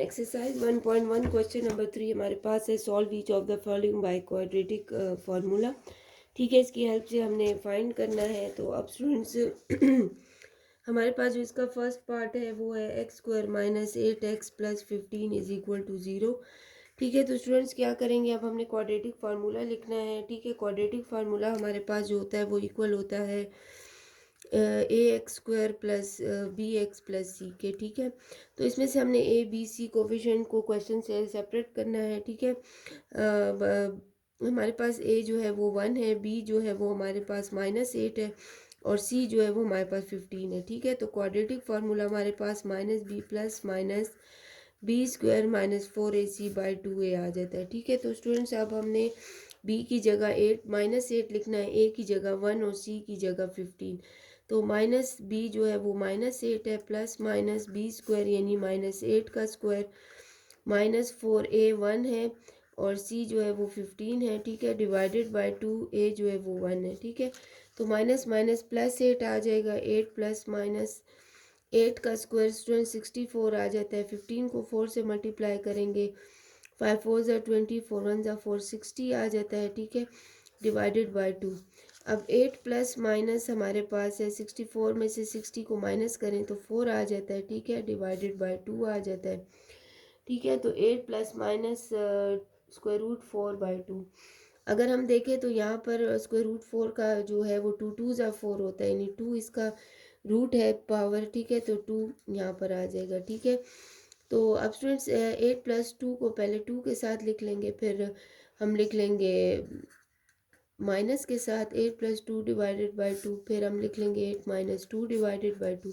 Exercise 1.1 question number 3 हमारे पास है, solve each of the following by quadratic formula. ठीक है, इसकी हेल्प से हमने फाइंड करना है। तो अब स्टूडेंट्स हमारे पास जो इसका फर्स्ट पार्ट है वो है x square minus 8x plus 15 is equal to 0। ठीक है, तो स्टूडेंट्स क्या करेंगे, अब हमने क्वाड्रेटिक फार्मूला लिखना है। ठीक है, क्वाड्रेटिक फार्मूला हमारे पास जो होता है वो इक्वल होता है a x square plus b x plus c के। ठीक है, तो इसमें से हमने ए बी सी कोफिशिएंट को क्वेश्चन से सेपरेट करना है। ठीक है, हमारे पास ए जो है वो 1 है, बी जो है वो हमारे पास -8 है और सी जो है वो हमारे पास 15 है। ठीक है, तो क्वाड्रेटिक फार्मूला हमारे पास minus b plus minus b square minus 4ac/2a आ जाता है। ठीक है, तो स्टूडेंट्स अब हमने बी की जगह -8 लिखना है, ए की जगह 1 और सी की जगह 15। तो माइनस बी जो है वो -8 है प्लस माइनस बी स्क्वायर यानी -8 का स्क्वायर माइनस 4a 1 है और सी जो है वो 15 है। ठीक है, डिवाइडेड बाय 2 ए जो है वो 1 है। ठीक है, तो माइनस माइनस प्लस 8 आ जाएगा, 8 प्लस माइनस 8 का स्क्वायर स्टूडेंट 64 आ जाता है। 15 को 4 से मल्टीप्लाई करेंगे, 5 4 ज़ा 20, 4 1 ज़ा 4, 60 आ जाता है। ठीक है, डिवाइडेड बाय 2। अब 8 प्लस माइनस हमारे पास है 64 में से 60 को माइनस करें तो 4 आ जाता है। ठीक है, डिवाइडेड बाय 2 आ जाता है। ठीक है, तो 8 प्लस माइनस स्क्वायर रूट 4/2। अगर हम देखें तो यहाँ पर स्क्वायर रूट 4 का जो है वो 2 2 ज़ा 4 होता है, यानी 2 इसका रूट है पावर। ठीक है, तो 2 यहाँ पर आ जाएगा। ठीक है, तो अब स्टूडेंट्स 8 प्लस 2 को पहले 2 के साथ लिख लेंगे, फिर हम लिख लेंगे माइनस के साथ 8 प्लस 2 डिवाइडेड बाई 2, फिर हम लिख लेंगे 8 माइनस 2 डिवाइडेड बाई 2।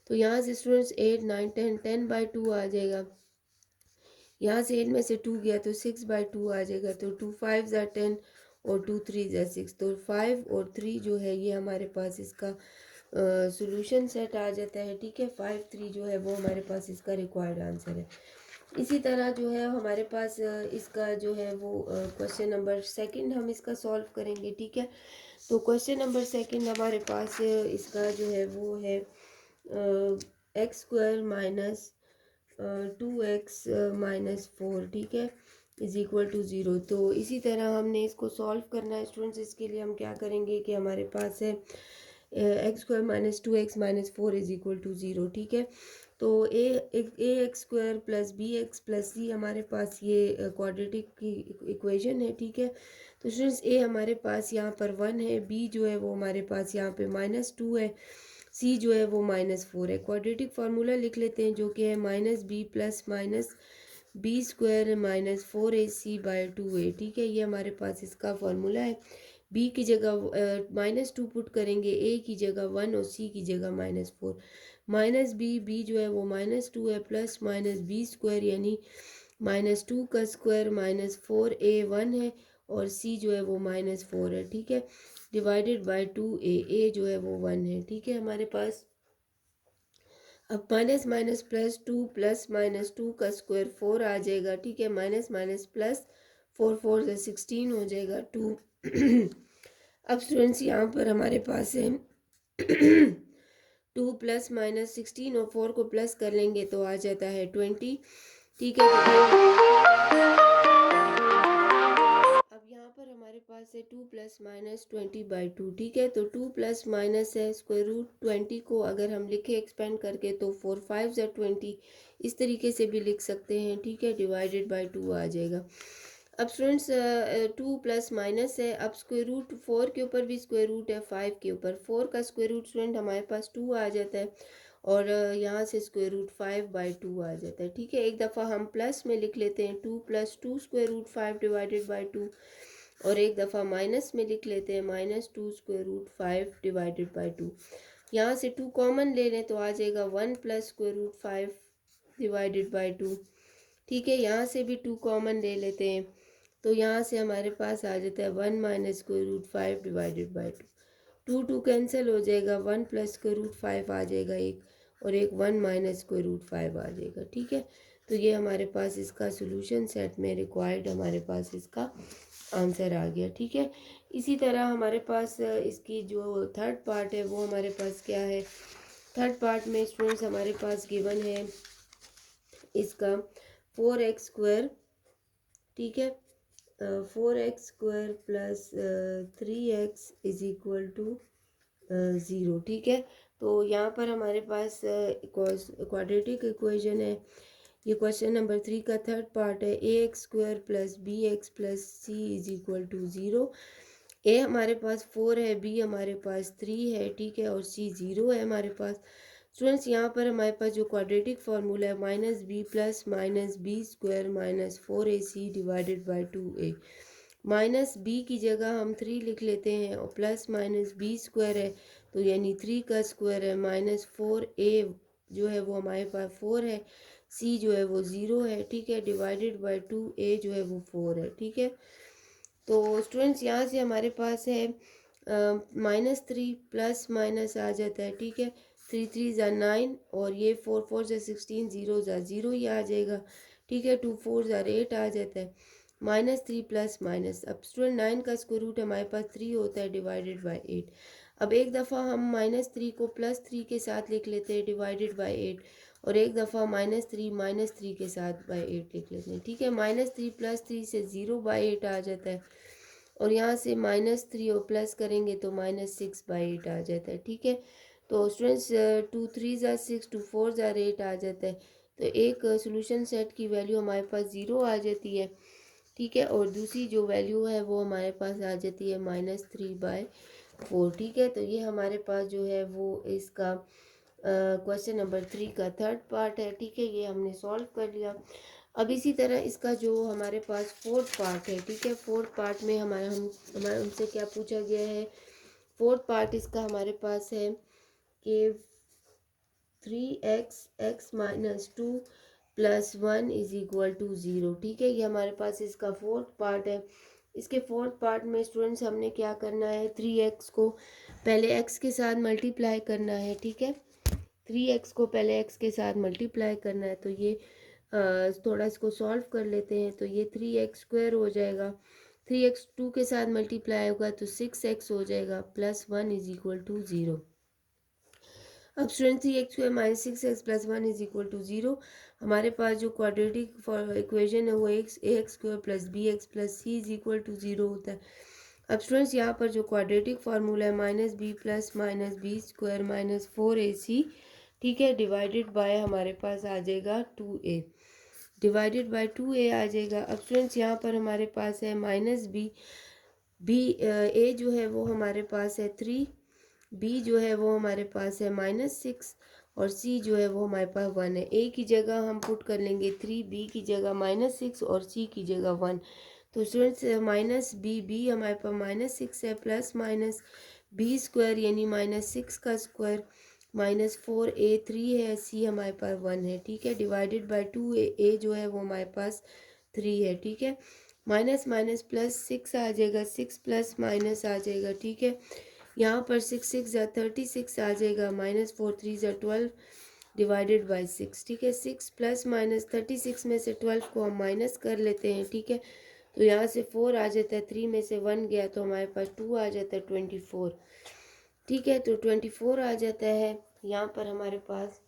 तो यहाँ से स्टूडेंट्स 8 9 10 10/2 आ जाएगा। यहाँ से 8 में से 2 गया तो 6/2 आ जाएगा। तो 2 5 ज़ा 10 और 2 3 ज़ा 6, तो 5 और 3 जो है ये हमारे पास इसका सॉल्यूशन सेट आ जाता है। ठीक है, 5 3 जो है वो हमारे पास इसका रिक्वायर्ड आंसर है। इसी तरह जो है हमारे पास इसका जो है वो क्वेश्चन नंबर सेकंड हम इसका सॉल्व करेंगे। ठीक है, तो क्वेश्चन नंबर सेकंड हमारे पास इसका जो है वो है x square minus 2x minus 4। ठीक है, इज इक्वल टू 0। तो इसी तरह हमने इसको सॉल्व करना है स्टूडेंट्स। इसके लिए हम क्या करेंगे कि हमारे पास है x square minus 2x minus 4 is equal to 0। ठीक है, तो a x square plus b x plus c हमारे पास ये क्वाड्रेटिक की इक्वेशन है। ठीक है, तो स्टूडेंट्स ए हमारे पास यहाँ पर 1 है, बी जो है वो हमारे पास यहाँ पे -2 है, सी जो है वो -4 है। क्वाड्रेटिक फार्मूला लिख लेते हैं जो कि है minus b plus minus b square minus 4ac/2a। ठीक है, ये हमारे पास इसका फार्मूला है। बी की जगह -2 पुट करेंगे, ए की जगह 1 और सी की जगह -4। माइनस बी जो है वो -2 है प्लस माइनस बी स्क्वायर यानी -2 का स्क्वायर -4a 1 है और सी जो है वो -4 है। ठीक है, डिवाइडेड बाय 2a, ए जो है वो 1 है। ठीक है, हमारे पास अब माइनस माइनस प्लस माइनस 2 का स्क्वायर 4 आ जाएगा। ठीक है, माइनस माइनस प्लस 4 4 से 16 हो जाएगा 2। अब स्टूडेंट्स यहाँ पर हमारे पास है 2 प्लस माइनस 16 और 4 को प्लस कर लेंगे तो आ जाता है 20। ठीक है, अब यहाँ पर हमारे पास है 2 प्लस माइनस 20/2। ठीक है, तो 2 प्लस माइनस है स्क्वायर रूट 20 को अगर हम लिखे एक्सपेंड करके तो 4 5 ज़ा 20 इस तरीके से भी लिख सकते हैं। ठीक है, डिवाइडेड बाय 2 आ जाएगा। अब स्टूडेंट्स 2 प्लस माइनस है, अब स्क्वायर रूट 4 के ऊपर भी स्क्वायर रूट है 5 के ऊपर, 4 का स्क्वायर रूट स्टूडेंट हमारे पास 2 आ जाता है और यहाँ से स्क्वायर रूट 5/2 आ जाता है। ठीक है, एक दफ़ा हम प्लस में लिख लेते हैं 2 plus 2 square root 5 divided by 2 और एक दफ़ा माइनस में लिख लेते हैं -2 स्क्वायर रूट 5 डिवाइडेड बाई 2। यहाँ से 2 कॉमन ले लें तो आ जाएगा 1 plus square root 5 divided by 2। ठीक है, यहाँ से भी 2 कॉमन ले लेते हैं तो यहाँ से हमारे पास आ जाता है 1 minus square root 5 divided by 2। 2 2 cancel हो जाएगा, 1 प्लस स्क्वायर रूट 5 आ जाएगा एक और एक 1 माइनस स्क्वायर रूट 5 आ जाएगा। ठीक है, तो ये हमारे पास इसका सॉल्यूशन सेट में रिक्वायर्ड हमारे पास इसका आंसर आ गया। ठीक है, इसी तरह हमारे पास इसकी जो थर्ड पार्ट है वो हमारे पास क्या है। थर्ड पार्ट में स्टूडेंट्स हमारे पास गिवन है इसका 4x² ठीक है, 4x² plus 3x is equal to 0 ठीक है। तो यहाँ पर हमारे पास क्वाड्रेटिक इक्वेशन है, ये क्वेश्चन नंबर 3 का थर्ड पार्ट है। ax² plus bx plus c is equal to 0। ए हमारे पास 4 है, बी हमारे पास 3 है ठीक है, और सी 0 है हमारे पास। स्टूडेंट्स यहाँ पर हमारे पास जो क्वाड्रेटिक फार्मूला है -b plus -b² minus 4ac divided by 2a। Minus b की जगह हम 3 लिख लेते हैं और प्लस -b² है तो यानी 3 का स्क्वायर है, -4a जो है वो हमारे पास 4 है, c जो है वो 0 है ठीक है, डिवाइडेड बाई 2a जो है वो 4 है ठीक है। तो स्टूडेंट्स यहाँ से हमारे पास है -3 प्लस माइनस आ जाता है ठीक है, 3 3 ज़ा 9 और ये 4 4 ज़ा 16, 0 ज़ा 0 ही आ जाएगा ठीक है, 2 4 ज़ा 8 आ जाता है, -3 प्लस माइनस। अब स्टूडेंट 9 का स्क्वायर रूट हमारे पास 3 होता है डिवाइडेड बाई 8। अब एक दफ़ा हम -3 को +3 के साथ लिख लेते हैं डिवाइडेड बाई 8, और एक दफ़ा -3 के साथ बाई 8 लिख लेते हैं ठीक है। -3 प्लस 3 से 0 बाई 8 आ जाता है, और यहाँ से -3 और प्लस करेंगे तो -6 बाई 8 आ जाता है ठीक है। तो स्टूडेंट्स 2 3 ज़ा 6, 2 4 ज़ा 8 आ जाता है, तो एक सोल्यूशन सेट की वैल्यू हमारे पास 0 आ जाती है ठीक है, और दूसरी जो वैल्यू है वो हमारे पास आ जाती है -3/4 ठीक है। तो ये हमारे पास जो है वो इसका क्वेश्चन नंबर 3 का थर्ड पार्ट है ठीक है, ये हमने सॉल्व कर लिया। अब इसी तरह इसका जो हमारे पास फोर्थ पार्ट है ठीक है, फोर्थ पार्ट में हमारा हमसे क्या पूछा गया है। फोर्थ पार्ट इसका हमारे पास है कि 3x(x - 2) plus 1 is equal to 0 ठीक है, ये हमारे पास इसका फोर्थ पार्ट है। इसके फोर्थ पार्ट में स्टूडेंट्स हमने क्या करना है, 3x को पहले x के साथ मल्टीप्लाई करना है ठीक है, 3x को पहले x के साथ मल्टीप्लाई करना है। तो ये थोड़ा इसको सॉल्व कर लेते हैं, तो ये 3x² हो जाएगा, 3x 2 के साथ मल्टीप्लाई होगा तो 6x हो जाएगा, प्लस 1 इज इक्वल टू 0। अब student 3x² minus 6x plus 1 is equal to 0, हमारे पास जो क्वाड्रेटिक इक्वेशन है वो ax² plus bx plus c is equal to 0 होता है। अब स्टूडेंट्स यहाँ पर जो क्वाड्रेटिक फार्मूला है -b plus -b² minus 4ac ठीक है, डिवाइडेड बाय हमारे पास आ जाएगा 2a, डिवाइडेड बाय 2a आ जाएगा। अब स्टूडेंट्स यहाँ पर हमारे पास है a जो है वो हमारे पास है 3, b जो है वो हमारे पास है -6 और c जो है वो हमारे पास 1 है। a की जगह हम पुट कर लेंगे 3, b की जगह -6 और c की जगह 1। तो स्टूडेंट्स -b हमारे पास -6 है, प्लस माइनस b² यानी -6 का स्क्वायर -4a 3 है, c हमारे पास 1 है ठीक है, डिवाइडेड बाय 2a जो है वो हमारे पास 3 है ठीक है। माइनस माइनस प्लस 6 आ जाएगा, 6 प्लस माइनस आ जाएगा ठीक है, यहाँ पर 6 6 ज़ा 36 आ जाएगा, -4 3 ज़ा 12 डिवाइडेड बाई 6 ठीक है। 6 प्लस माइनस 36 में से 12 को हम माइनस कर लेते हैं ठीक है, तो यहाँ से 4 आ जाता है, 3 में से 1 गया तो हमारे पास 2 आ जाता है, 24 ठीक है। तो 24 आ जाता है यहाँ पर हमारे पास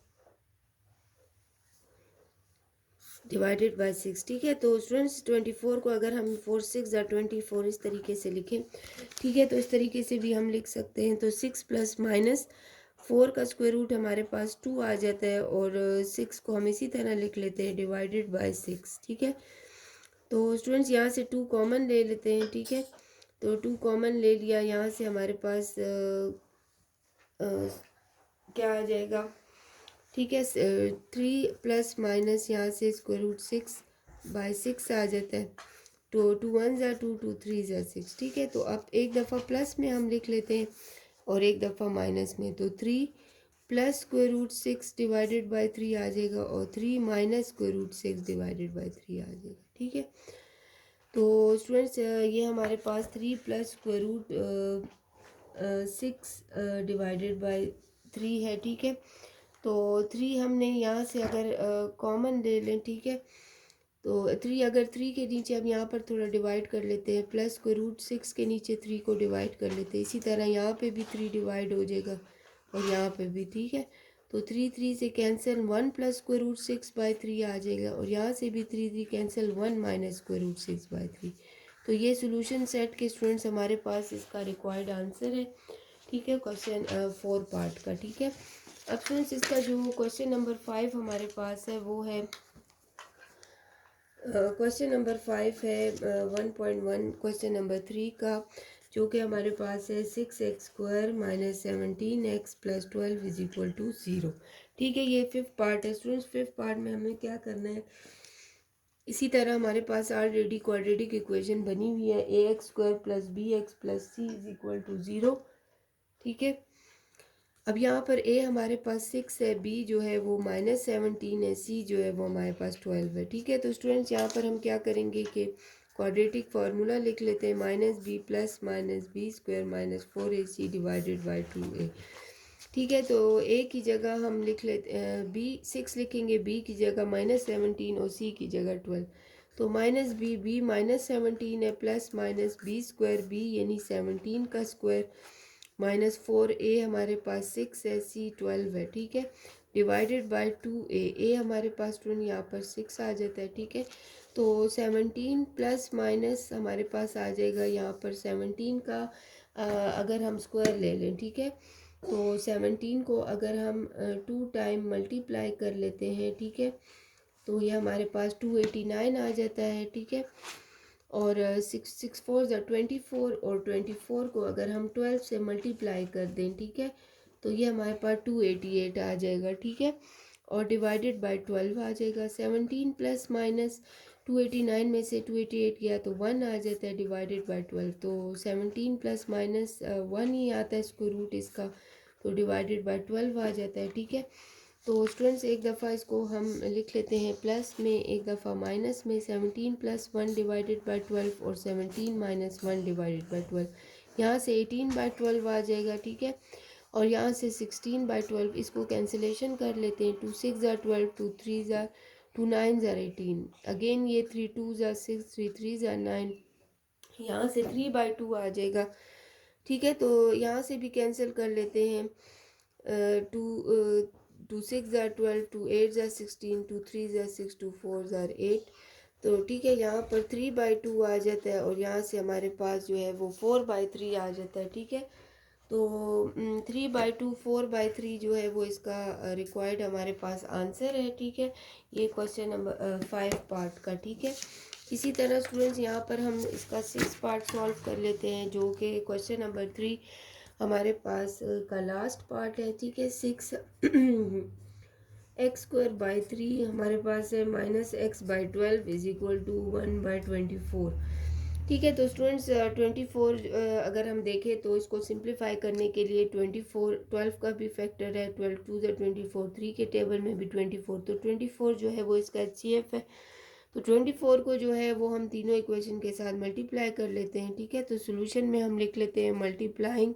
डिवाइडेड बाय 6 ठीक है। तो स्टूडेंट्स 24 को अगर हम 4 6 ज़ा 24 इस तरीके से लिखें ठीक है, तो इस तरीके से भी हम लिख सकते हैं। तो 6 प्लस माइनस 4 का स्क्वायर रूट हमारे पास 2 आ जाता है, और 6 को हम इसी तरह लिख लेते हैं डिवाइडेड बाय 6 ठीक है। तो स्टूडेंट्स यहाँ से 2 कॉमन ले लेते हैं ठीक है, तो 2 कॉमन ले लिया, यहाँ से हमारे पास क्या आ जाएगा ठीक है, 3 प्लस माइनस यहाँ से स्क्वायर रूट 6 बाई 6 आ जाता है, तो 2 1 ज़ा 2 2 3 ज़ा 6 ठीक है। तो अब एक दफ़ा प्लस में हम लिख लेते हैं और एक दफ़ा माइनस में, तो 3 plus square root 6 divided by 3 आ जाएगा, और 3 minus square root 6 divided by 3 आ जाएगा ठीक है। तो स्टूडेंट्स ये हमारे पास 3 plus square root 6 divided by 3 है ठीक है। तो 3 हमने यहाँ से अगर कॉमन ले लें ठीक है, तो 3 अगर 3 के नीचे अब यहाँ पर थोड़ा डिवाइड कर लेते हैं, प्लस को रूट 6 के नीचे 3 को डिवाइड कर लेते हैं, इसी तरह यहाँ पे भी 3 डिवाइड हो जाएगा और यहाँ पे भी ठीक है। तो 3 से कैंसिल 1 प्लस स्क्वायर रूट 6/3 आ जाएगा, और यहाँ से भी 3 कैंसिल 1 माइनस स्क्वायर रूट 6/3। तो ये सोल्यूशन सेट के स्टूडेंट्स हमारे पास इसका रिक्वायर्ड आंसर है, ठीक है, क्वेश्चन 4 पार्ट का, ठीक है। अब स्टूडेंट्स इसका जो क्वेश्चन नंबर 5 हमारे पास है वो है क्वेश्चन नंबर 5 है 1.1 क्वेश्चन नंबर 3 का, जो कि हमारे पास है 6x² minus 17x plus 12 is equal to 0, ठीक है। ये 5th पार्ट है स्टूडेंट्स। 5th पार्ट में हमें क्या करना है, इसी तरह हमारे पास ऑलरेडी क्वाड्रेटिक इक्वेशन बनी हुई है ax² plus bx plus c is equal to 0, ठीक है। अब यहाँ पर a हमारे पास 6 है, b जो है वो -17 है, c जो है वो हमारे पास 12 है, ठीक है। तो स्टूडेंट्स यहाँ पर हम क्या करेंगे कि क्वाड्रेटिक फार्मूला लिख लेते हैं, -b plus -b² minus 4ac divided by 2a, ठीक है। तो a की जगह हम लिख लेते हैं b 6 लिखेंगे, b की जगह -17 और c की जगह 12। तो -b -17 है, प्लस माइनस b² b यानी 17 का स्क्वायर -4a हमारे पास 6 है, c 12 है, ठीक है, डिवाइडेड बाय 2a। a हमारे पास स्टूडेंट यहाँ पर 6 आ जाता है, ठीक है। तो 17 प्लस माइनस हमारे पास आ जाएगा यहाँ पर 17 का अगर हम स्क्वायर ले लें, ठीक है, तो 17 को अगर हम 2 टाइम मल्टीप्लाई कर लेते हैं, ठीक है, तो ये हमारे पास 289 आ जाता है, ठीक है। और 6 × 24 और 24 को अगर हम 12 से मल्टीप्लाई कर दें, ठीक है, तो ये हमारे पास 288 आ जाएगा, ठीक है, और डिवाइडेड बाय 12 आ जाएगा। 17 प्लस माइनस 289 में से 288 गया तो 1 आ जाता है, डिवाइडेड बाय 12। तो 17 प्लस माइनस 1 ही आता है स्क्वायर रूट इसका, तो डिवाइडेड बाय 12 आ जाता है, ठीक है। तो स्टूडेंट्स एक दफ़ा इसको हम लिख लेते हैं प्लस में, एक दफ़ा माइनस में। 17 प्लस 1 डिवाइडेड बाय 12 और 17 माइनस 1 डिवाइडेड बाय 12, यहाँ से 18/12 आ जाएगा, ठीक है, और यहाँ से 16/12 इसको कैंसिलेशन कर लेते हैं। 2 6 ज़ा 12, 2 3 ज़ा 2 9 ज़ा 18, अगेन ये 3 2 ज़ा 6, 3 3 ज़ा 9, यहाँ से 3/2 आ जाएगा, ठीक है। तो यहाँ से भी कैंसिल कर लेते हैं। 2 6 ज़ा 12, 2 8 ज़ा 16, 2 3 ज़ा 6, 2 4 ज़ा 8, तो ठीक है, यहाँ पर 3/2 आ जाता है, और यहाँ से हमारे पास जो है वो 4/3 आ जाता है, ठीक है। तो 3/2 4/3 जो है वो इसका रिक्वायर्ड हमारे पास आंसर है, ठीक है। ये क्वेश्चन नंबर 5 पार्ट का, ठीक है। इसी तरह स्टूडेंट्स यहाँ पर हम इसका 6 पार्ट सॉल्व कर लेते हैं, जो कि क्वेश्चन नंबर 3 हमारे पास का लास्ट पार्ट है, ठीक है। 6 x²/3 हमारे पास है -x/12 इज इक्वल टू 1/24, ठीक है। तो स्टूडेंट्स 24 अगर हम देखें तो इसको सिंप्लीफाई करने के लिए 24 12 का भी फैक्टर है, 12 2 ज़ा 24, 3 के टेबल में भी 24, तो 24 जो है वो इसका HCF है। तो 24 को जो है वो हम तीनों इक्वेशन के साथ मल्टीप्लाई कर लेते हैं, ठीक है। तो सोल्यूशन में हम लिख लेते हैं मल्टीप्लाइंग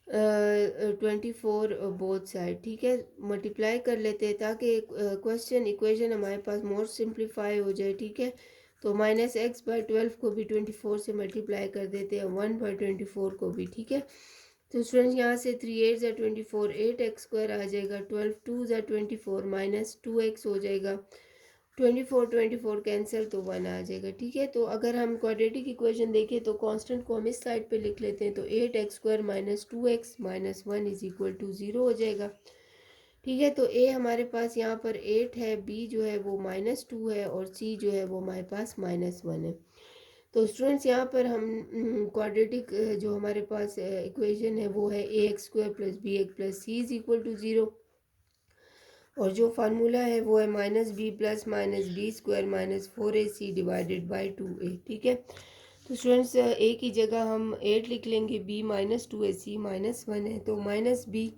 24 बोथ साइड, ठीक है, मल्टीप्लाई कर लेते हैं ताकि क्वेश्चन इक्वेशन हमारे पास मोर सिंप्लीफाई हो जाए, ठीक है। तो -x/12 को भी 24 से मल्टीप्लाई कर देते हैं, 1/24 को भी, ठीक है। तो स्टूडेंट्स यहाँ से 3 8 ज़ा 24, 8x² आ जाएगा, 12 2 ज़ा 24 माइनस 2x हो जाएगा, 24 कैंसिल तो 1 आ जाएगा, ठीक है। तो अगर हम क्वाड्रेटिक इक्वेशन देखें तो कांस्टेंट को हम इस साइड पे लिख लेते हैं, तो 8x² minus 2x minus 1 is equal to 0 हो जाएगा, ठीक है। तो a हमारे पास यहाँ पर 8 है, b जो है वो -2 है, और c जो है वो हमारे पास -1 है। तो स्टूडेंट्स यहाँ पर हम क्वाड्रेटिक जो हमारे पास इक्वेशन है वो है ax² plus bx plus c is equal to 0, और जो फार्मूला है वो है -b plus -b² minus 4ac divided by 2a, ठीक है। तो स्टूडेंट्स a की जगह हम 8 लिख लेंगे, b -2ac -1 है, तो -b,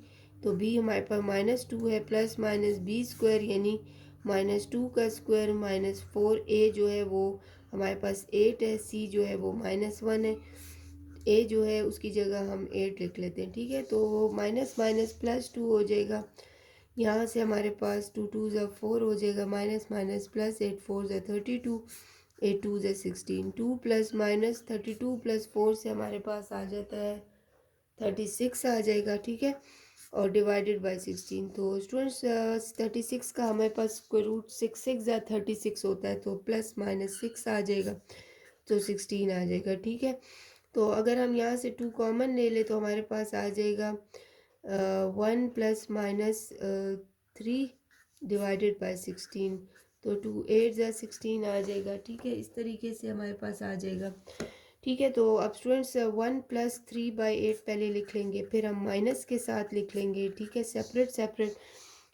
तो b हमारे पास -2 है, प्लस -b² यानी -2 का स्क्वायर माइनस 4a जो है वो हमारे पास 8 है, c जो है वो -1 है, a जो है उसकी जगह हम 8 लिख लेते हैं, ठीक है। तो माइनस माइनस प्लस 2 हो जाएगा, यहाँ से हमारे पास 2 2 ज़ा 4 हो जाएगा, माइनस माइनस प्लस 8 4 ज़ा 32, 8 2 ज़ा 16, 2 प्लस माइनस 32 प्लस 4 से हमारे पास आ जाता है 36 आ जाएगा, ठीक है। और डिवाइडेड बाय 16। तो स्टूडेंट्स 36 का हमारे पास स्क्वायर रूट 6 या 36 होता है, तो प्लस माइनस 6 आ जाएगा, तो 16 आ जाएगा। ठीक है, तो अगर हम यहाँ से 2 कॉमन ले ले तो हमारे पास आ जाएगा 1 प्लस माइनस 3 डिवाइडेड बाय 16। तो 2 8 या 16 आ जाएगा। ठीक है, इस तरीके से हमारे पास आ जाएगा। ठीक है, तो अब स्टूडेंट्स 1 प्लस 3/8 पहले लिख लेंगे, फिर हम माइनस के साथ लिख लेंगे। ठीक है, सेपरेट सेपरेट।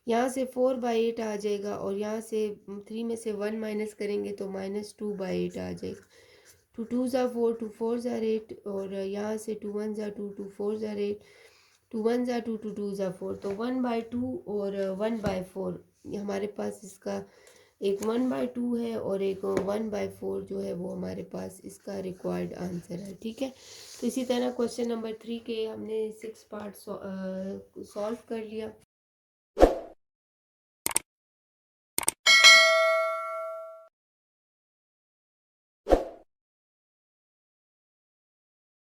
यहाँ से 4/8 आ जाएगा और यहाँ से 3 में से 1 माइनस करेंगे तो -2/8 आ जाएगा। 2 2 ज़ा 4, 2 4 ज़ा 8, और यहाँ से 2 1 ज़ा 2, 2 4 ज़ा 8, 2 1 ज़ा 2, 2 2 ज़ा 4। तो 1/2 और 1/4 हमारे पास इसका एक 1/2 है और एक 1/4 जो है वो हमारे पास इसका रिक्वायर्ड आंसर है। ठीक है, तो इसी तरह क्वेश्चन नंबर 3 के हमने 6 पार्ट सॉल्व कर लिया।